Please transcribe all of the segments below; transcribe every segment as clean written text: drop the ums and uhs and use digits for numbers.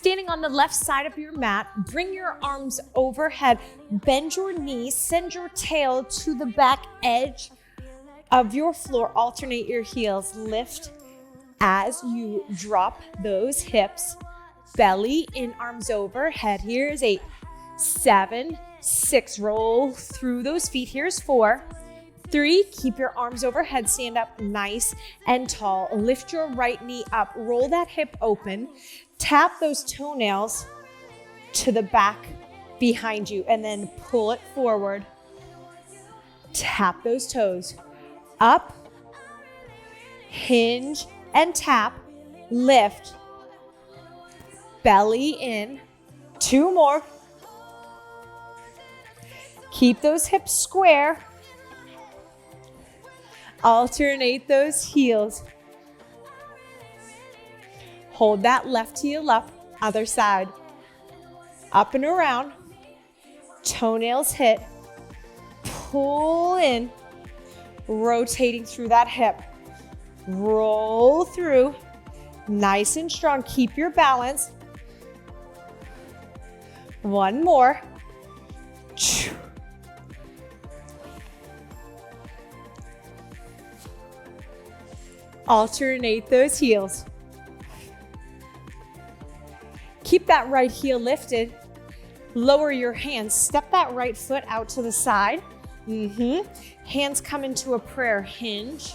Standing on the left side of your mat, bring your arms overhead, bend your knees, send your tail to the back edge of your floor, alternate your heels, lift as you drop those hips, belly in, arms overhead. Here's 8, 7, 6, roll through those feet. Here's 4, 3, keep your arms overhead, stand up nice and tall. Lift your right knee up, roll that hip open, tap those toenails to the back behind you, and then pull it forward. Tap those toes up, hinge and tap, lift, belly in. 2 more. Keep those hips square. Alternate those heels. Hold that left heel up, other side. Up and around. Toenails hit. Pull in. Rotating through that hip. Roll through. Nice and strong. Keep your balance. 1 more. Alternate those heels. Keep that right heel lifted. Lower your hands. Step that right foot out to the side. Hands come into a prayer. Hinge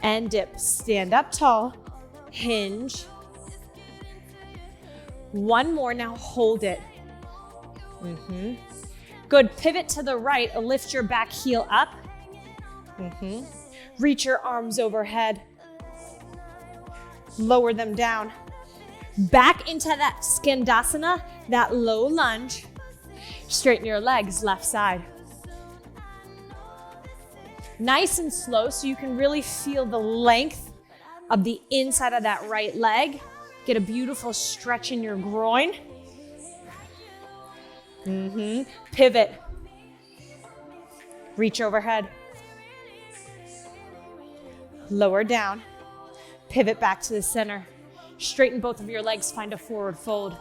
and dip. Stand up tall. Hinge. 1 more. Now hold it. Good. Pivot to the right. Lift your back heel up. Reach your arms overhead. Lower them down. Back into that Skandasana, that low lunge. Straighten your legs, left side. Nice and slow so you can really feel the length of the inside of that right leg. Get a beautiful stretch in your groin. Pivot. Reach overhead. Lower down. Pivot back to the center. Straighten both of your legs, find a forward fold.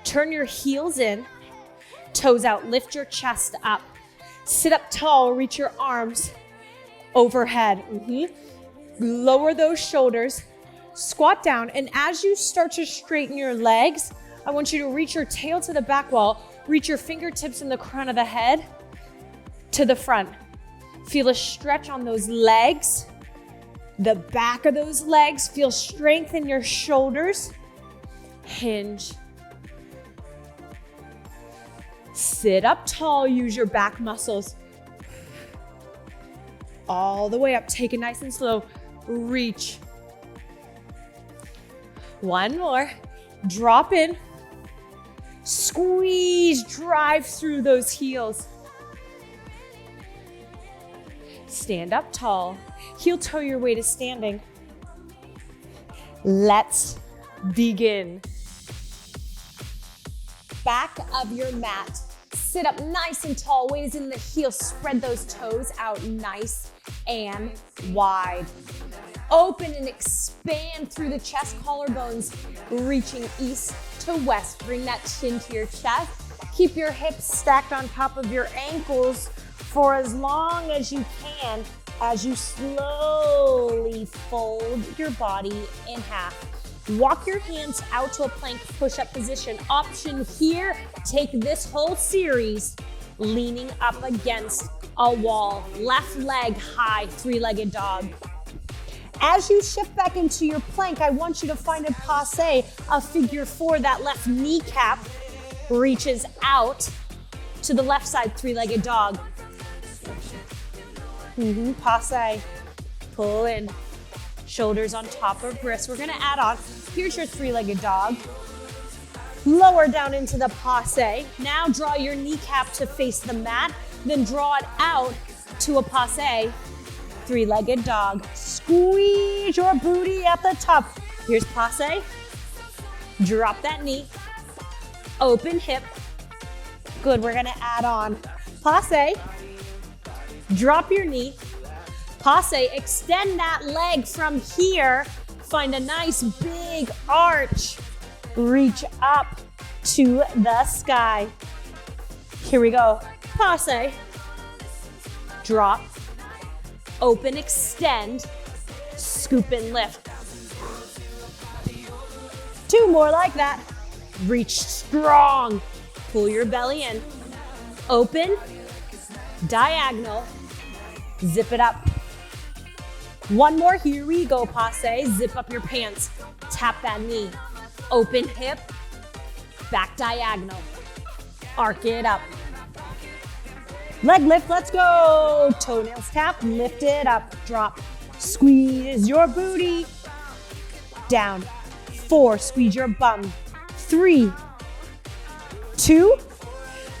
Turn your heels in, toes out, lift your chest up. Sit up tall, reach your arms overhead. Lower those shoulders, squat down, and as you start to straighten your legs, I want you to reach your tail to the back wall, reach your fingertips in the crown of the head to the front. Feel a stretch on those legs, the back of those legs. Feel strength in your shoulders. Hinge. Sit up tall, use your back muscles. All the way up, take it nice and slow. Reach. 1 more. Drop in. Squeeze, drive through those heels. Stand up tall. Heel toe your way to standing. Let's begin. Back of your mat. Sit up nice and tall. Weight is in the heel. Spread those toes out nice and wide. Open and expand through the chest, collarbones, reaching east to west. Bring that chin to your chest. Keep your hips stacked on top of your ankles for as long as you can as you slowly fold your body in half. Walk your hands out to a plank push-up position. Option here, take this whole series leaning up against a wall. Left leg high, 3-legged dog. As you shift back into your plank, I want you to find a passe, a figure 4. That left kneecap reaches out to the left side, 3-legged dog. Passe. Pull in. Shoulders on top of wrists. We're gonna add on. Here's your 3-legged dog. Lower down into the passe. Now draw your kneecap to face the mat. Then draw it out to a passe. 3-legged dog. Squeeze your booty at the top. Here's passe. Drop that knee. Open hip. Good, we're gonna add on. Passe. Drop your knee. Passe, extend that leg from here, Find a nice big arch. Reach up to the sky. Here we go. Passe. Drop. Open, extend. Scoop and lift. 2 more like that. Reach strong. Pull your belly in. Open. Diagonal. Zip it up. 1 more. Here we go. Passe. Zip up your pants. Tap that knee. Open hip. Back diagonal. Arc it up. Leg lift, let's go. Toenails tap, lift it up, drop. Squeeze your booty. Down. 4, squeeze your bum. 3, 2,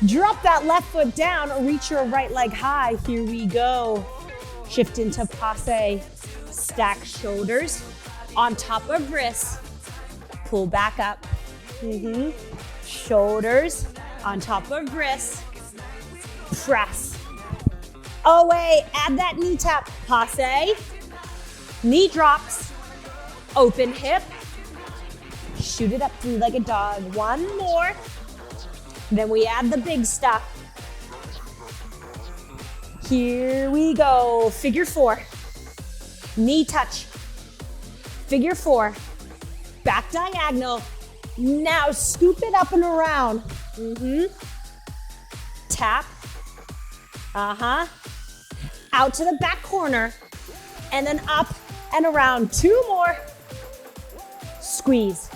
drop that left foot down, reach your right leg high. Here we go. Shift into passe. Stack shoulders on top of wrists. Pull back up. Shoulders on top of wrists. Press. Away, add that knee tap. Passe. Knee drops. Open hip. Shoot it up, 3-legged dog. 1 more. Then we add the big stuff. Here we go. Figure 4. Knee touch. Figure 4. Back diagonal. Now scoop it up and around. Tap. Out to the back corner. And then up and around. 2 more. Squeeze.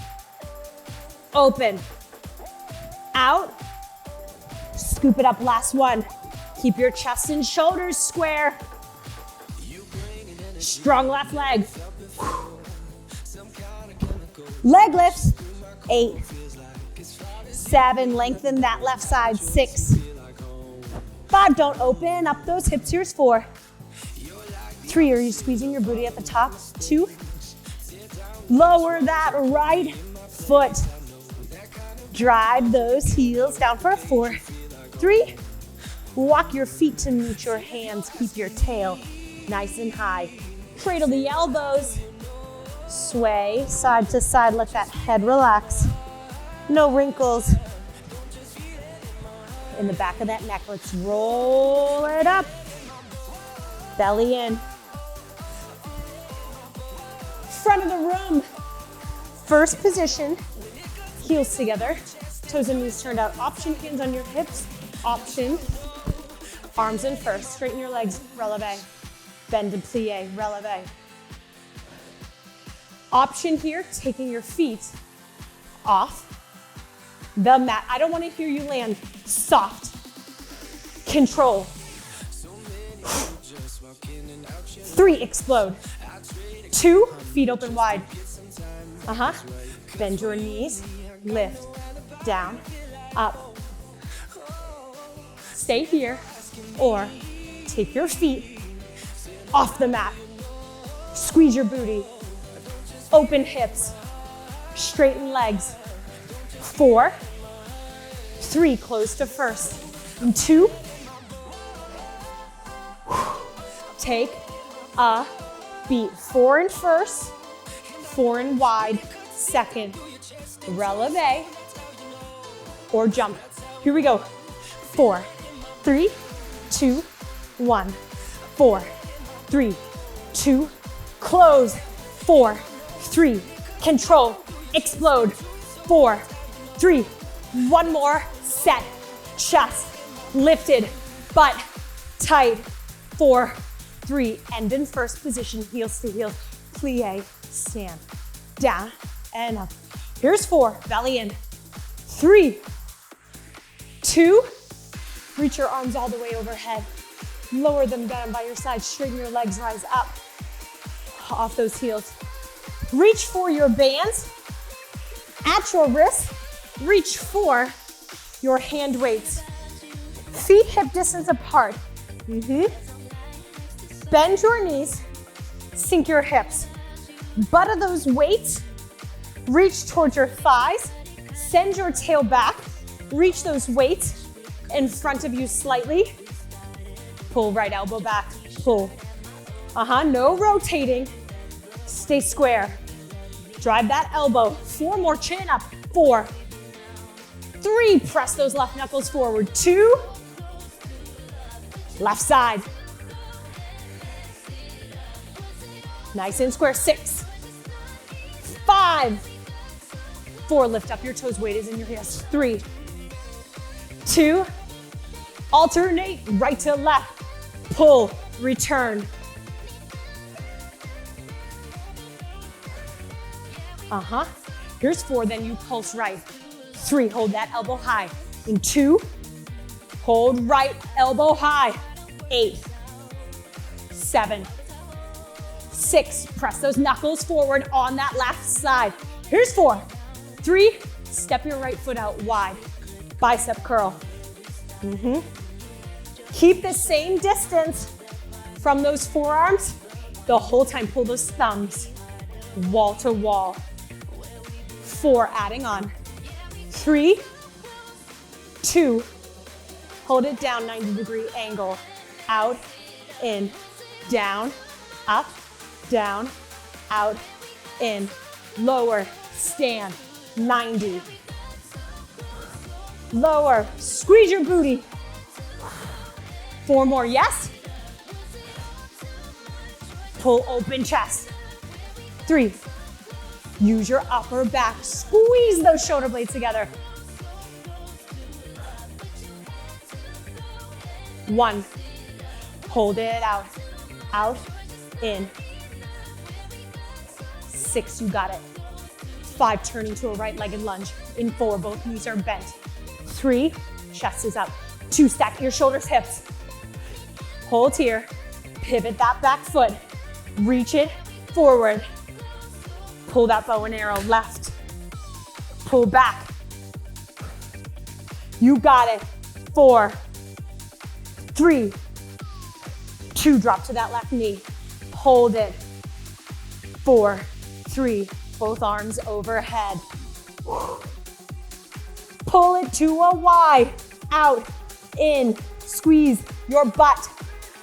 Open. Out. Scoop it up, last one. Keep your chest and shoulders square. Strong left leg. Leg lifts. 8, 7, lengthen that left side. 6, 5, don't open up those hips. Here's 4, 3, are you squeezing your booty at the top? 2, lower that right foot. Drive those heels down for a 4, 3, walk your feet to meet your hands. Keep your tail nice and high. Cradle the elbows. Sway side to side, let that head relax. No wrinkles in the back of that neck. Let's roll it up. Belly in. Front of the room. First position, heels together, toes and knees turned out. Option, hands on your hips. Option, arms in first. Straighten your legs, releve. Bend and plie, releve. Option here, taking your feet off the mat. I don't want to hear you land. Soft. Control. 3, explode. 2, feet open wide. Bend your knees, lift, down, up. Stay here, or take your feet off the mat. Squeeze your booty. Open hips, straighten legs. 4, 3, close to first. And 2, take a beat. 4 in first, 4 in wide, second. Releve or jump. Here we go. 4, 3, 2, 1. 4, 3, 2, close. 4, 3, control, explode. 4, 3, 1 more, set, chest, lifted, butt, tight. 4, 3, end in first position, heels to heels, plie, stand, down and up. Here's 4, belly in. 3, 2, reach your arms all the way overhead. Lower them down by your side, straighten your legs, rise up. Off those heels. Reach for your bands at your wrists. Reach for your hand weights. Feet hip distance apart. Bend your knees, sink your hips. Butt of those weights, reach towards your thighs. Send your tail back. Reach those weights in front of you slightly. Pull right elbow back, pull. No rotating. Stay square. Drive that elbow. 4 more, chin up. 4, 3, press those left knuckles forward. 2, left side. Nice and square. 6, 5, 4, lift up your toes, weight is in your heels. 3, 2, alternate right to left. Pull, return. Here's 4, then you pulse right. 3, hold that elbow high. In 2, hold right elbow high. 8, 7, 6, press those knuckles forward on that left side. Here's 4, 3, step your right foot out wide. Bicep curl. Keep the same distance from those forearms the whole time. Pull those thumbs wall to wall. 4, adding on. 3, 2, hold it down, 90-degree angle. Out, in, down, up, down, out, in, lower, stand, 90. Lower, squeeze your booty. 4 more, yes? Pull open chest. 3, use your upper back. Squeeze those shoulder blades together. 1, hold it out, out, in. 6, you got it. 5, turning to a right-legged lunge. In 4, both knees are bent. 3, chest is up. 2, stack your shoulders, hips. Hold here, pivot that back foot. Reach it forward. Pull that bow and arrow left. Pull back. You got it. 4, 3, 2, drop to that left knee. Hold it. 4, 3, both arms overhead. Pull it to a Y. Out, in, squeeze your butt.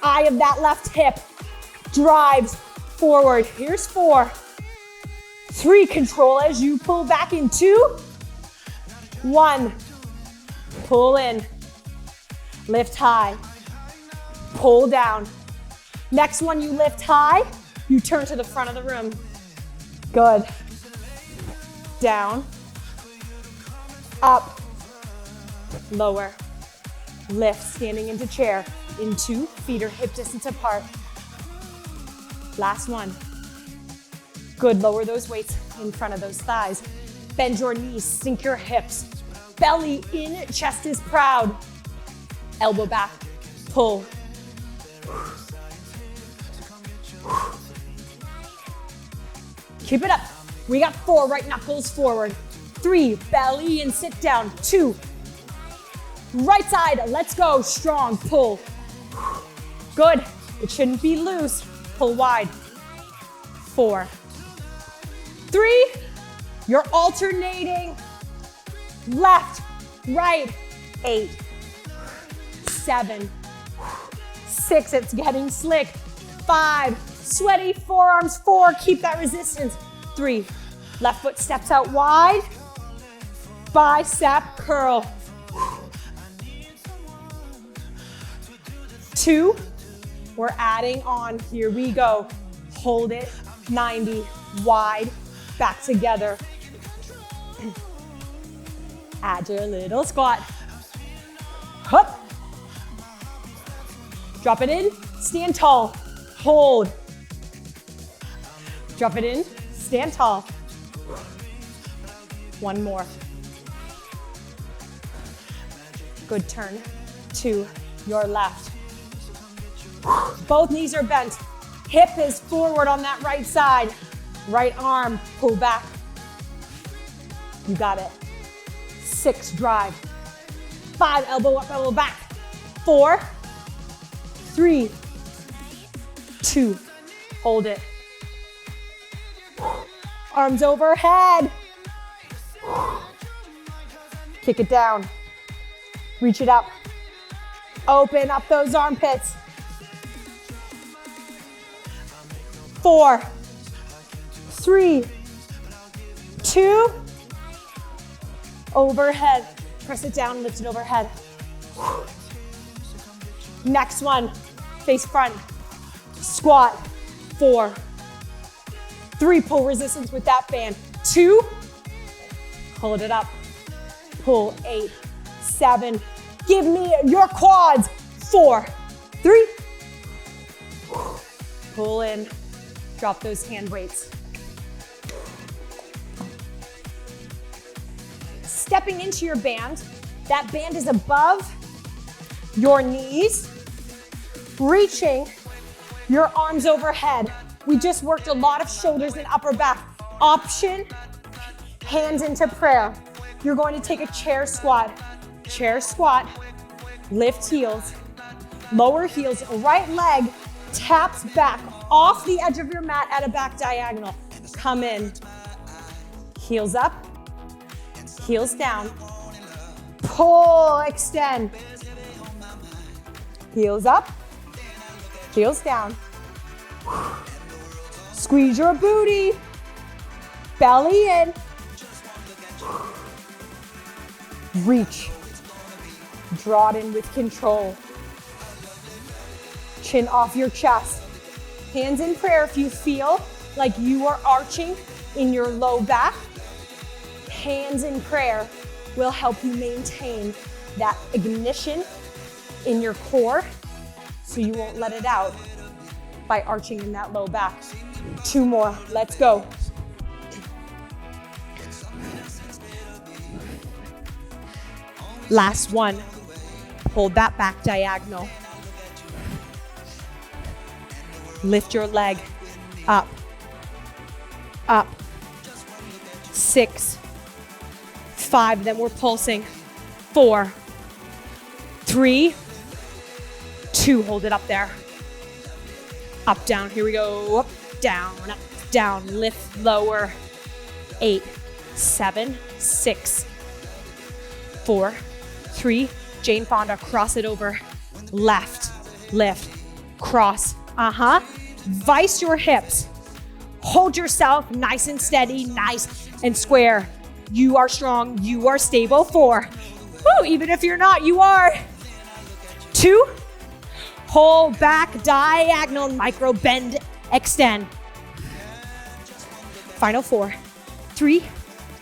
Eye of that left hip drives forward. Here's 4, 3, control as you pull back in. 2, 1, pull in, lift high, pull down. Next one, you lift high, you turn to the front of the room. Good. Down, up, lower, lift, standing into chair. In 2, feet are hip distance apart. Last one. Good, lower those weights in front of those thighs. Bend your knees, sink your hips. Belly in, chest is proud. Elbow back, pull. Keep it up. We got 4, right knuckles forward. 3, belly and sit down. 2, right side, let's go. Strong, pull. Good, it shouldn't be loose. Pull wide. 4, 3, you're alternating. Left, right. 8, 7, 6, it's getting slick. 5, sweaty forearms. 4, keep that resistance. 3, left foot steps out wide. Bicep curl. 2, we're adding on. Here we go. Hold it, 90, wide, back together. Add your little squat. Hup. Drop it in, stand tall, hold. Drop it in, stand tall. 1 more. Good, turn to your left. Both knees are bent. Hip is forward on that right side. Right arm, pull back. You got it. 6, drive. 5, elbow up, elbow back. 4, 3, 2, hold it. Arms overhead. Kick it down. Reach it up. Open up those armpits. 4, 3, 2, overhead. Press it down, lift it overhead. Next one, face front, squat, 4, 3, pull resistance with that band, 2, hold it up, pull, 8, 7, give me your quads, 4, 3, pull in, drop those hand weights. Stepping into your band, that band is above your knees, reaching your arms overhead. We just worked a lot of shoulders and upper back. Option, hands into prayer. You're going to take a chair squat, lift heels, lower heels, right leg taps back off the edge of your mat at a back diagonal. Come in, heels up, heels down, pull, extend. Heels up, heels down. Squeeze your booty, belly in. Reach, draw it in with control. Chin off your chest. Hands in prayer if you feel like you are arching in your low back. Hands in prayer will help you maintain that ignition in your core so you won't let it out by arching in that low back. 2 more, let's go. Last one, hold that back diagonal. Lift your leg up, up, 6, 5, then we're pulsing, 4, 3, 2, hold it up there. Up, down, here we go, up, down, lift, lower, 8, 7, 6, 4, 3, Jane Fonda, cross it over, left, lift, cross, vice your hips, hold yourself nice and steady, nice and square. You are strong, you are stable, 4, woo, even if you're not, you are. 2, hold back, diagonal, micro bend, extend. Final 4, 3,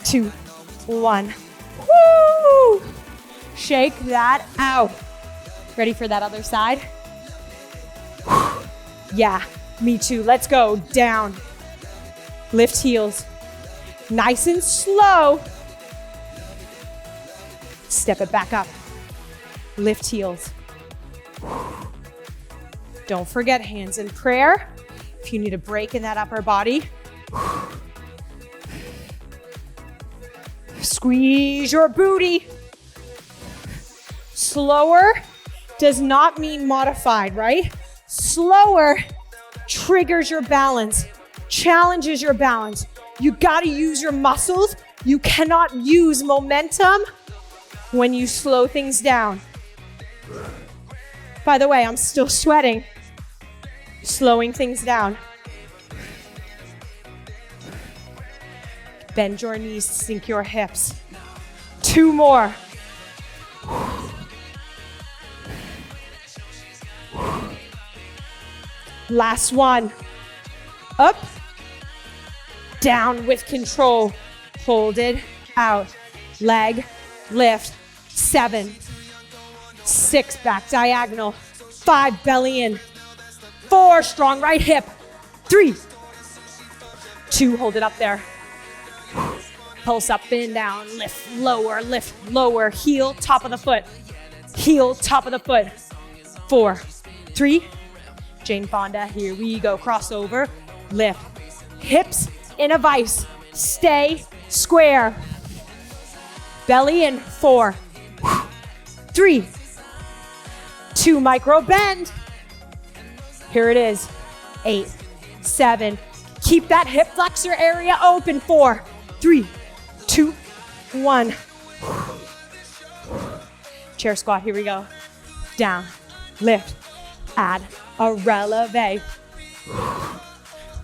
2, 1. Woo! Shake that out. Ready for that other side? Yeah, me too. Let's go. Down. Lift heels. Nice and slow. Step it back up. Lift heels. Don't forget hands in prayer. If you need a break in that upper body. Squeeze your booty. Slower does not mean modified, right? Slower triggers your balance, challenges your balance. You gotta use your muscles. You cannot use momentum when you slow things down. By the way, I'm still sweating. Slowing things down. Bend your knees, sink your hips. 2 more. Last one. Up, down with control. Hold it out. Leg, lift. 7, 6, back diagonal. 5, belly in. 4, strong right hip. 3, 2, hold it up there. Pulse up and down, lift, lower, heel, top of the foot. Heel, top of the foot. 4, 3, Jane Fonda, here we go. Crossover, lift. Hips in a vice. Stay square. Belly in. 4, 3, 2, micro bend. Here it is. 8, 7. Keep that hip flexor area open. 4, 3, 2, 1. Chair squat, here we go. Down, lift, add a releve.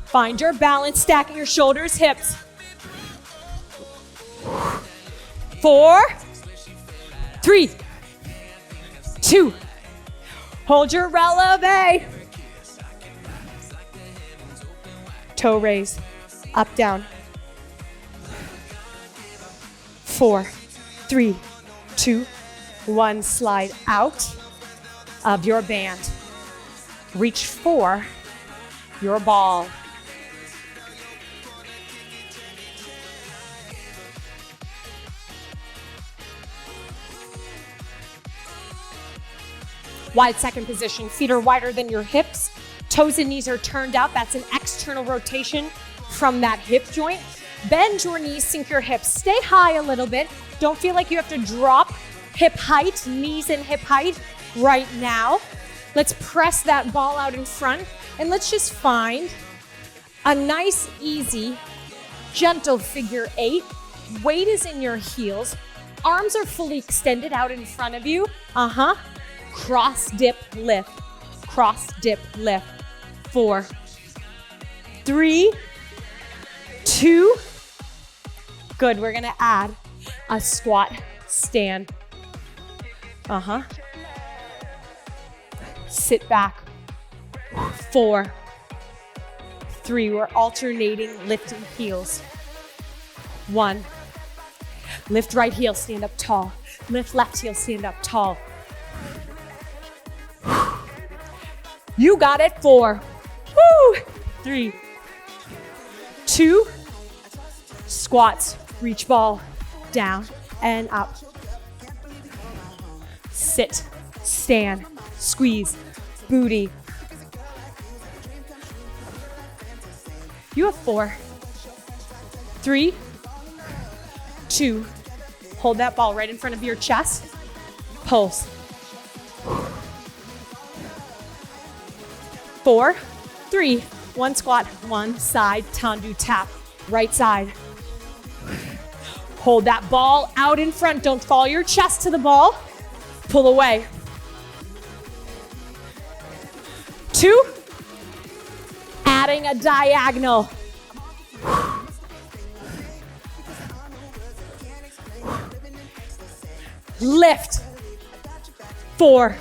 Find your balance, stacking your shoulders, hips. 4, 3, 2. Hold your releve. Toe raise, up, down. 4, 3, 2, 1. Slide out of your band. Reach for your ball. Wide second position, feet are wider than your hips. Toes and knees are turned out. That's an external rotation from that hip joint. Bend your knees, sink your hips. Stay high a little bit. Don't feel like you have to drop hip height, knees and hip height right now. Let's press that ball out in front and let's just find a nice, easy, gentle figure 8. Weight is in your heels. Arms are fully extended out in front of you. Cross dip lift. Cross dip lift. 4, 3, 2. Good, we're gonna add a squat stand. Sit back. 4, 3, we're alternating lifting heels. 1, lift right heel, stand up tall. Lift left heel, stand up tall. You got it. 4, 3, 2, squats, reach ball, down and up. Sit, stand, squeeze, booty. You have 4, 3, 2, hold that ball right in front of your chest, pulse. 4, 3, 1 squat, 1 side, tendu tap, right side. Hold that ball out in front. Don't fall your chest to the ball. Pull away. 2, adding a diagonal. Lift. 4,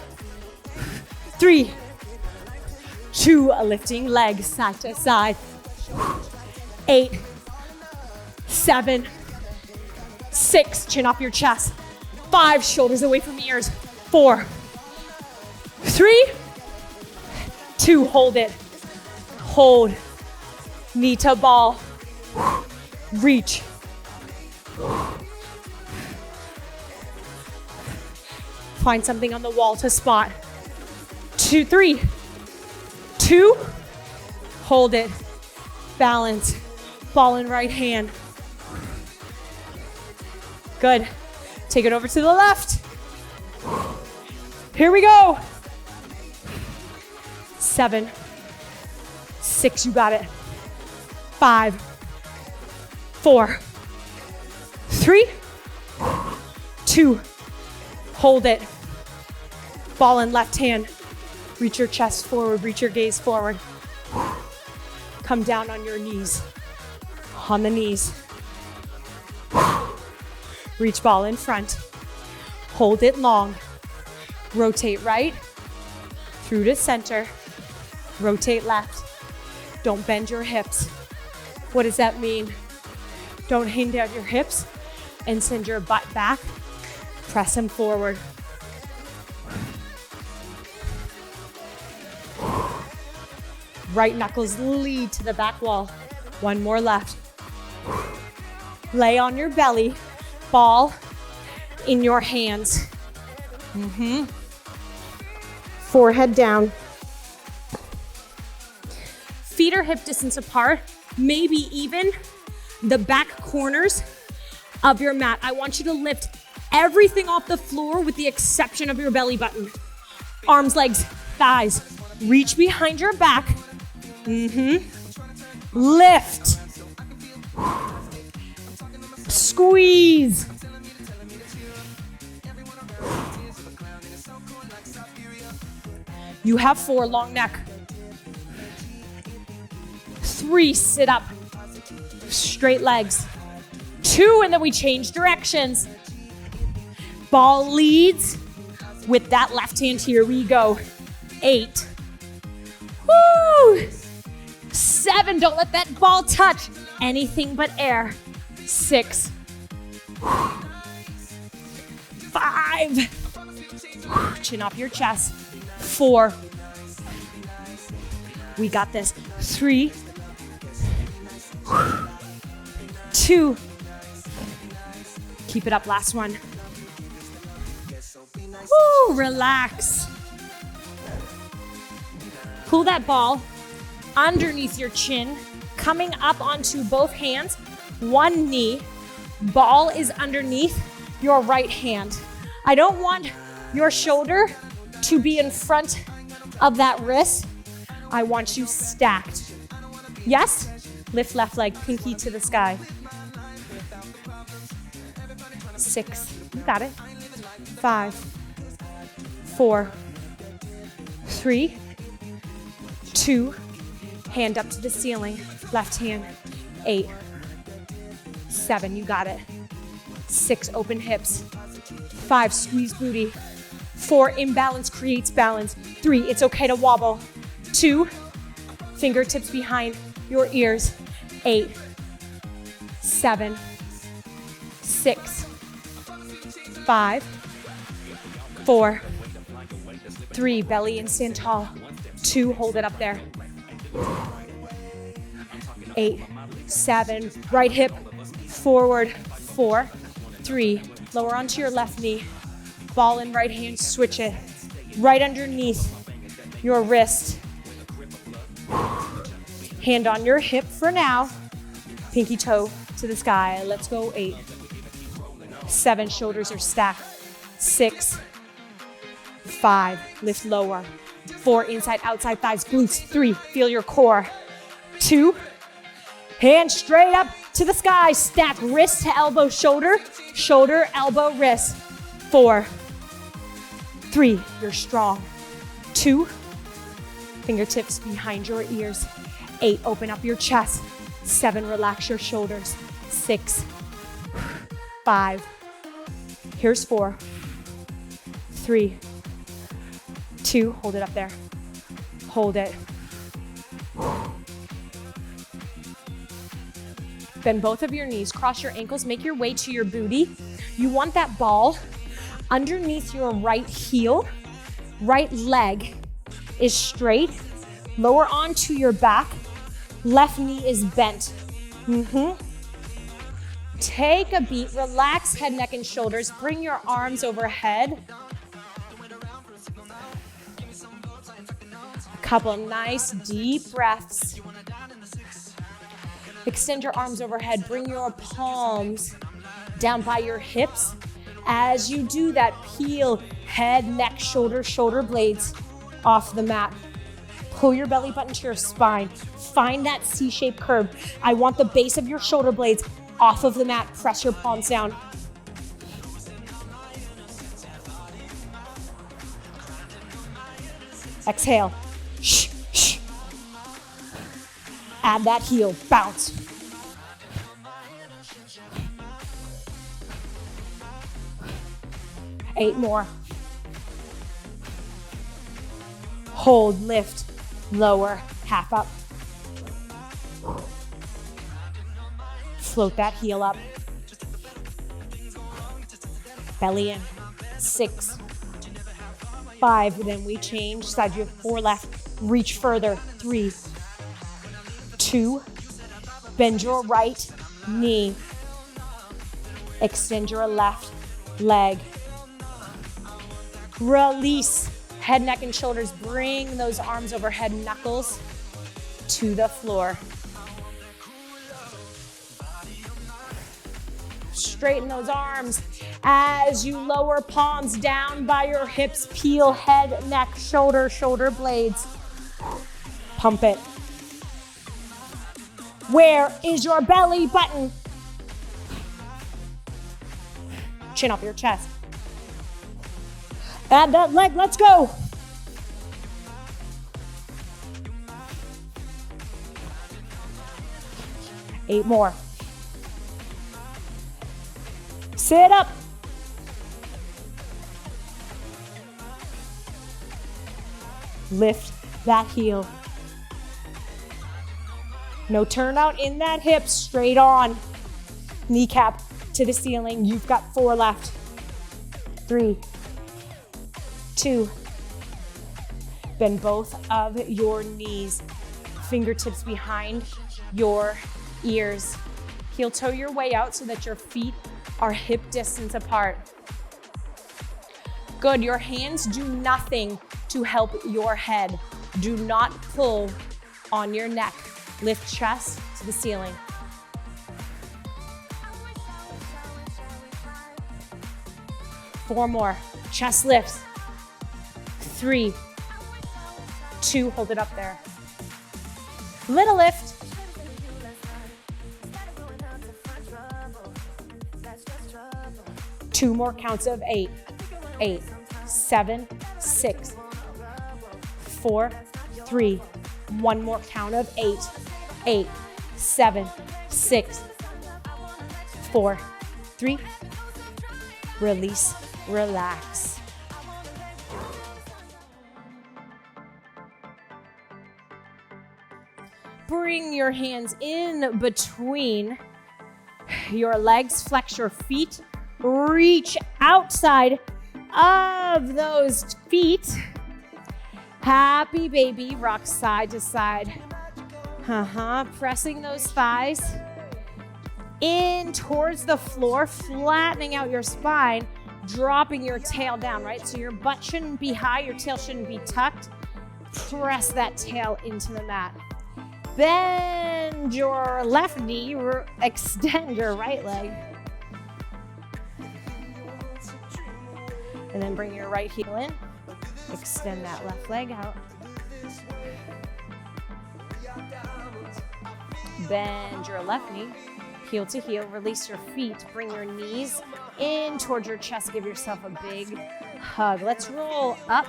3, 2, lifting legs side to side. 8, 7, 6, chin off your chest. 5, shoulders away from ears. 4, 3, 2, hold it. Hold, knee to ball. Reach. Find something on the wall to spot. 2, 3, 2, hold it, balance, ball in right hand. Good, take it over to the left. Here we go. 7, 6, you got it. 5, 4, 3, 2, hold it, ball in left hand. Reach your chest forward, reach your gaze forward. Come down on your knees, on the knees. Reach ball in front. Hold it long. Rotate right, through to center. Rotate left. Don't bend your hips. What does that mean? Don't hang down your hips and send your butt back. Press them forward. Right knuckles lead to the back wall. 1 more left. Lay on your belly, ball in your hands. Forehead down. Feet are hip distance apart, maybe even the back corners of your mat. I want you to lift everything off the floor with the exception of your belly button. Arms, legs, thighs. Reach behind your back. Lift. Squeeze. You have 4, long neck. 3, sit up. Straight legs. 2, and then we change directions. Ball leads with that left hand. Here we go. 8. Woo! 7, don't let that ball touch anything but air. 6. 5. Chin up your chest. 4. We got this. 3. 2. Keep it up, last one. Woo, relax. Pull that ball underneath your chin, coming up onto both hands, one knee. Ball is underneath your right hand. I don't want your shoulder to be in front of that wrist. I want you stacked. Yes? Lift left leg, pinky to the sky. 6, you got it. 5, 4, 3, 2, hand up to the ceiling, left hand. 8, 7, you got it. 6, open hips. 5, squeeze booty. 4, imbalance creates balance. 3, it's okay to wobble. 2, fingertips behind your ears. 8, 7, 6, 5, 4, 3, belly and stand tall. 2, hold it up there. 8, 7, right hip forward. 4, 3, lower onto your left knee. Ball in right hand, switch it. Right underneath your wrist. Hand on your hip for now. Pinky toe to the sky. Let's go. 8, 7, shoulders are stacked. 6, 5, lift lower. 4, inside, outside thighs, glutes. 3, feel your core. 2, hand straight up to the sky. Stack wrist to elbow, shoulder, shoulder, elbow, wrist. 4, 3, you're strong. 2, fingertips behind your ears. 8, open up your chest. 7, relax your shoulders. 6, 5, here's 4, 3, 2, hold it up there. Hold it. Bend both of your knees, cross your ankles, make your way to your booty. You want that ball underneath your right heel. Right leg is straight. Lower onto your back. Left knee is bent. Take a beat, relax head, neck, and shoulders. Bring your arms overhead. A couple nice deep breaths. Extend your arms overhead. Bring your palms down by your hips. As you do that, peel head, neck, shoulder blades off the mat. Pull your belly button to your spine. Find that C-shaped curve. I want the base of your shoulder blades off of the mat. Press your palms down. Exhale. Shh, shh. Add that heel, bounce. Eight more. Hold, lift, lower, half up. Float that heel up. Belly in. 6, 5, then we change sides. You have 4 left. Reach further. 3, 2, bend your right knee. Extend your left leg. Release. Head, neck, and shoulders. Bring those arms overhead, knuckles to the floor. Straighten those arms. As you lower palms down by your hips, peel head, neck, shoulder blades. Pump it. Where is your belly button? Chin up your chest. Add that leg, let's go. Eight more. Sit up. Lift that heel. No turnout in that hip, straight on. Kneecap to the ceiling. You've got 4 left. 3, 2. Bend both of your knees. Fingertips behind your ears. Heel toe your way out so that your feet are hip distance apart. Good, your hands do nothing to help your head. Do not pull on your neck. Lift chest to the ceiling. Four more. Chest lifts. 3, 2, hold it up there. Little lift. 2 more counts of 8. 8, 7, 6, 4, 3. 1 more count of 8. 8, 7, 6, 4, 3. Release, relax. Bring your hands in between your legs, flex your feet, reach outside of those feet. Happy baby, rock side to side. Pressing those thighs in towards the floor, flattening out your spine, dropping your tail down, right? So your butt shouldn't be high, your tail shouldn't be tucked. Press that tail into the mat. Bend your left knee, extend your right leg. And then bring your right heel in. Extend that left leg out. Bend your left knee, heel to heel, release your feet, bring your knees in towards your chest, give yourself a big hug. Let's roll up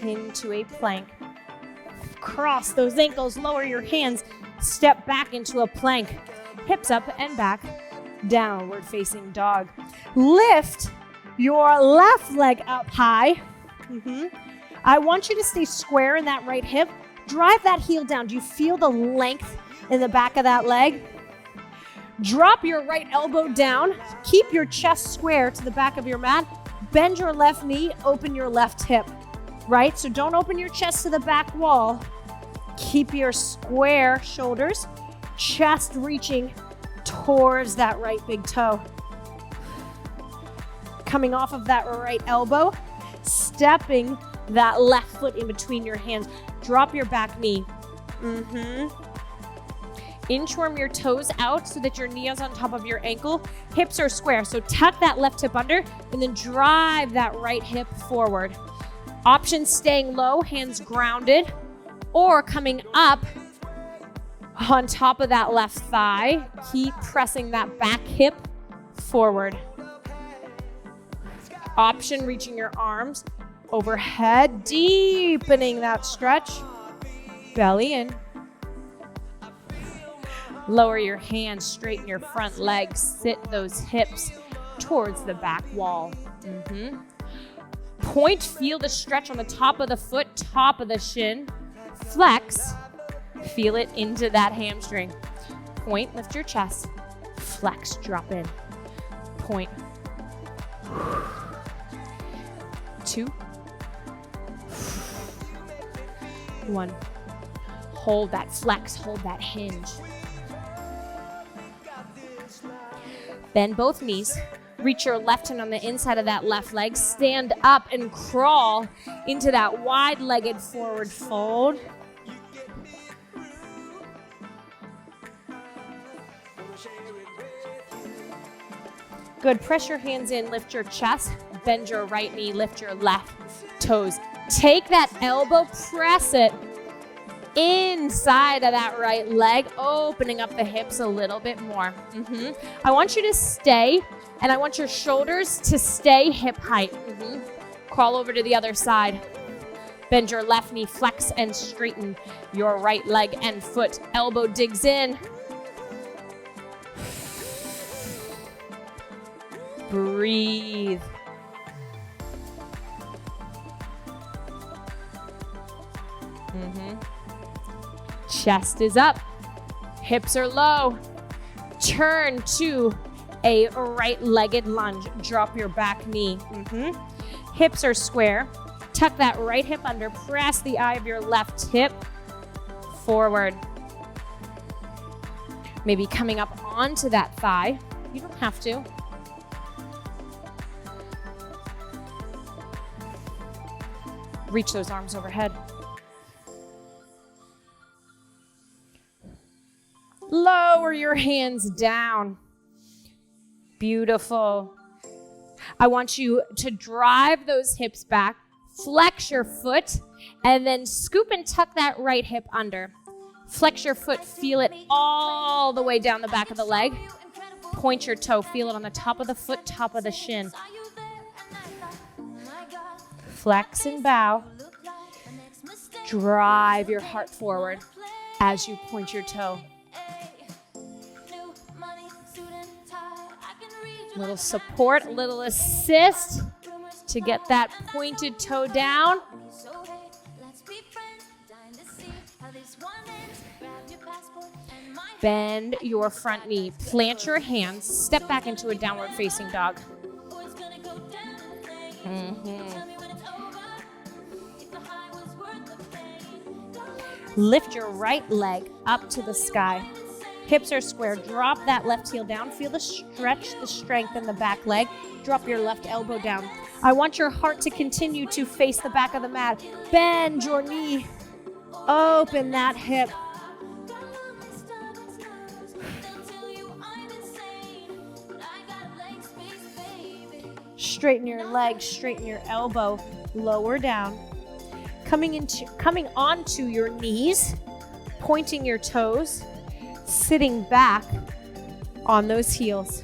into a plank. Cross those ankles, lower your hands, step back into a plank. Hips up and back, downward facing dog. Lift your left leg up high. I want you to stay square in that right hip. Drive that heel down. Do you feel the length in the back of that leg? Drop your right elbow down. Keep your chest square to the back of your mat. Bend your left knee, open your left hip, right? So don't open your chest to the back wall. Keep your square shoulders, chest reaching towards that right big toe. Coming off of that right elbow, stepping that left foot in between your hands. Drop your back knee. Inchworm your toes out so that your knee is on top of your ankle. Hips are square, so tuck that left hip under and then drive that right hip forward. Option staying low, hands grounded, or coming up on top of that left thigh. Keep pressing that back hip forward. Option reaching your arms overhead, deepening that stretch. Belly in. Lower your hands, straighten your front legs, sit those hips towards the back wall. Point, feel the stretch on the top of the foot, top of the shin. Flex, feel it into that hamstring. Point, lift your chest. Flex, drop in. Point. 2, 1. Hold that flex, hold that hinge. Bend both knees. Reach your left hand on the inside of that left leg. Stand up and crawl into that wide-legged forward fold. Good, press your hands in, lift your chest, bend your right knee, lift your left toes. Take that elbow, press it inside of that right leg, opening up the hips a little bit more. I want you to stay, and I want your shoulders to stay hip height. Crawl over to the other side. Bend your left knee, flex and straighten your right leg and foot. Elbow digs in. Breathe. Chest is up. Hips are low. Turn to a right-legged lunge. Drop your back knee. Hips are square. Tuck that right hip under. Press the eye of your left hip forward. Maybe coming up onto that thigh. You don't have to. Reach those arms overhead. Lower your hands down. Beautiful. I want you to drive those hips back, flex your foot, and then scoop and tuck that right hip under. Flex your foot, feel it all the way down the back of the leg. Point your toe, feel it on the top of the foot, top of the shin. Flex and bow. Drive your heart forward as you point your toe. Little support, a little assist to get that pointed toe down. Bend your front knee, plant your hands, step back into a downward facing dog. Lift your right leg up to the sky. Hips are square. Drop that left heel down. Feel the stretch, the strength in the back leg. Drop your left elbow down. I want your heart to continue to face the back of the mat. Bend your knee. Open that hip. Straighten your leg, straighten your elbow, lower down. Coming onto your knees, pointing your toes, sitting back on those heels.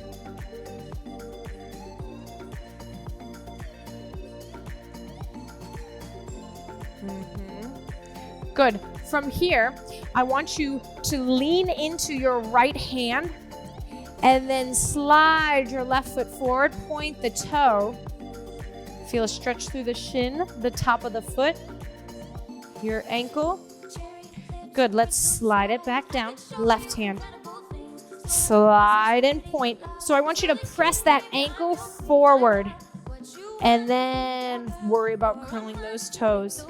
Good. From here, I want you to lean into your right hand and then slide your left foot forward, point the toe. Feel a stretch through the shin, the top of the foot, your ankle. Good, let's slide it back down. Left hand. Slide and point. So I want you to press that ankle forward and then worry about curling those toes.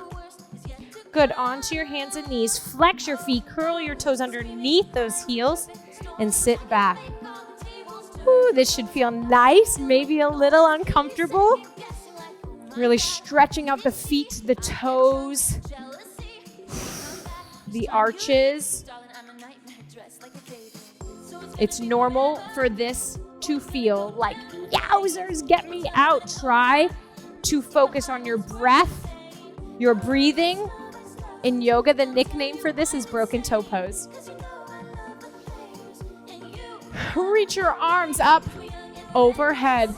Good, onto your hands and knees. Flex your feet, curl your toes underneath those heels and sit back. Ooh, this should feel nice, maybe a little uncomfortable. Really stretching out the feet, the toes, the arches. It's normal for this to feel like, yowzers, get me out. Try to focus on your breath, your breathing. In yoga, the nickname for this is broken toe pose. Reach your arms up overhead.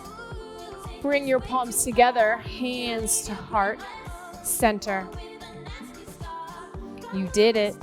Bring your palms together, hands to heart, center. You did it.